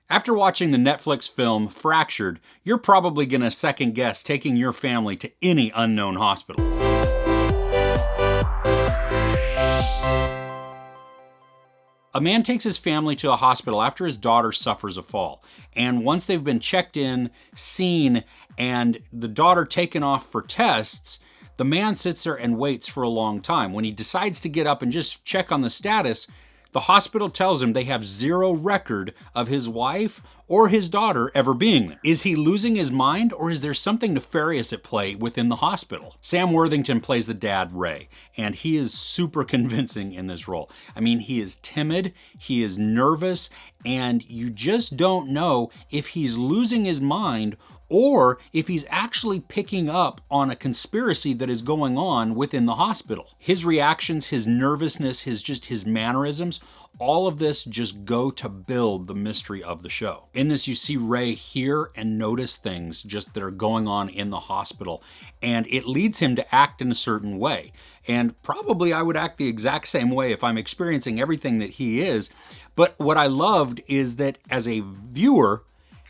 After watching the Netflix film Fractured, you're probably gonna second guess taking your family to any unknown hospital. A man takes his family to a hospital after his daughter suffers a fall. And once they've been checked in, seen, and the daughter taken off for tests, the man sits there and waits for a long time. When he decides to get up and just check on the status, the hospital tells him they have zero record of his wife or his daughter ever being there. Is he losing his mind, or is there something nefarious at play within the hospital? Sam Worthington plays the dad, Ray, and he is super convincing in this role. I mean, he is timid, he is nervous, and you just don't know if he's losing his mind or if he's actually picking up on a conspiracy that is going on within the hospital. His reactions, his nervousness, his mannerisms, all of this just go to build the mystery of the show. In this, you see Ray hear and notice things just that are going on in the hospital, and it leads him to act in a certain way. And probably I would act the exact same way if I'm experiencing everything that he is. But what I loved is that as a viewer,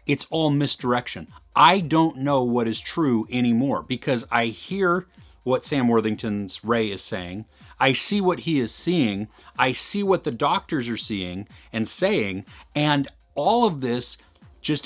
it's all misdirection. I don't know what is true anymore because I hear what Sam Worthington's Ray is saying. I see what he is seeing. I see what the doctors are seeing and saying. And all of this,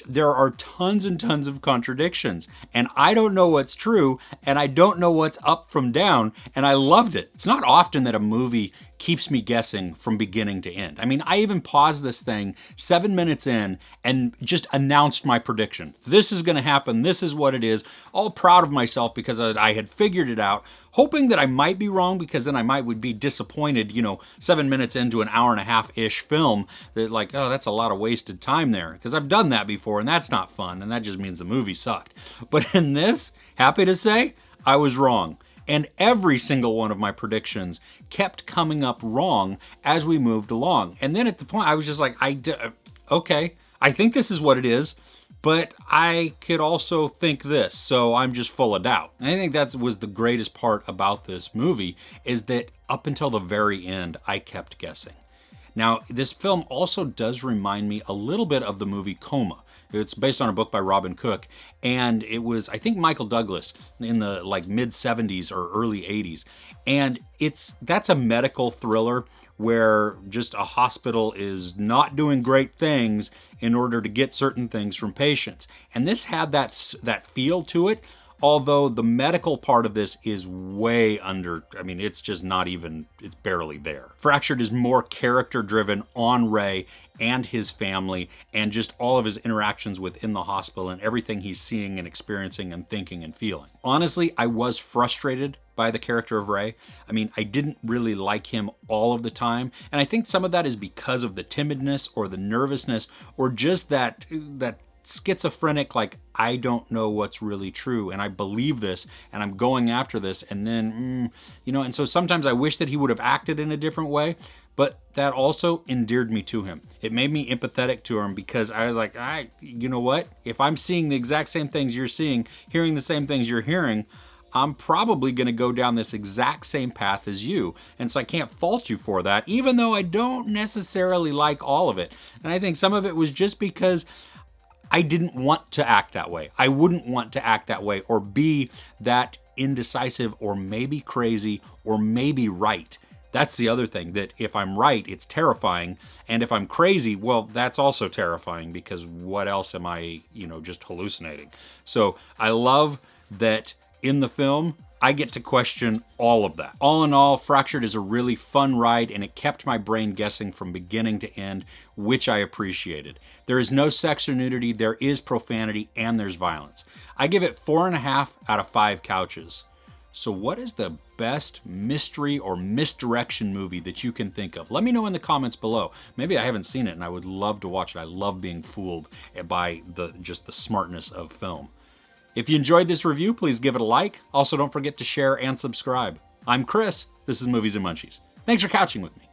there are tons and tons of contradictions. And I don't know what's true, and I don't know what's up from down, and I loved it. It's not often that a movie keeps me guessing from beginning to end. I mean, I even paused this thing 7 minutes in and just announced my prediction. This is gonna happen, this is what it is. All proud of myself because I had figured it out, hoping that I might be wrong because then would be disappointed, 7 minutes into an hour and a half-ish film, that like, oh, that's a lot of wasted time there. Because I've done that before and that's not fun, and that just means the movie sucked. But in this, happy to say, I was wrong. And every single one of my predictions kept coming up wrong as we moved along. And then at the point, I was just like, okay, I think this is what it is, but I could also think this, so I'm just full of doubt. And I think that was the greatest part about this movie, is that up until the very end, I kept guessing. Now, this film also does remind me a little bit of the movie Coma. It's based on a book by Robin Cook, and it was, I think, Michael Douglas in the mid-70s or early 80s. And that's a medical thriller where just a hospital is not doing great things in order to get certain things from patients. And this had that feel to it, although the medical part of this is way under, it's just not even, it's barely there. Fractured is more character-driven on Ray and his family, and just all of his interactions within the hospital and everything he's seeing and experiencing and thinking and feeling. Honestly, I was frustrated by the character of Ray. I didn't really like him all of the time, and I think some of that is because of the timidness or the nervousness or just that schizophrenic, like, I don't know what's really true and I believe this and I'm going after this, and then and so sometimes I wish that he would have acted in a different way, but that also endeared me to him. It made me empathetic to him because I was like, you know what, if I'm seeing the exact same things you're seeing, hearing the same things you're hearing, I'm probably going to go down this exact same path as you. And so I can't fault you for that, even though I don't necessarily like all of it. And I think some of it was just because I didn't want to act that way. I wouldn't want to act that way or be that indecisive or maybe crazy or maybe right. That's the other thing, that if I'm right, it's terrifying. And if I'm crazy, well, that's also terrifying because what else am I, just hallucinating? So I love that in the film, I get to question all of that. All in all, Fractured is a really fun ride, and it kept my brain guessing from beginning to end, which I appreciated. There is no sex or nudity, there is profanity, and there's violence. I give it 4.5 out of 5 couches. So what is the best mystery or misdirection movie that you can think of? Let me know in the comments below. Maybe I haven't seen it and I would love to watch it. I love being fooled by just the smartness of film. If you enjoyed this review, please give it a like. Also, don't forget to share and subscribe. I'm Chris. This is Movies and Munchies. Thanks for couching with me.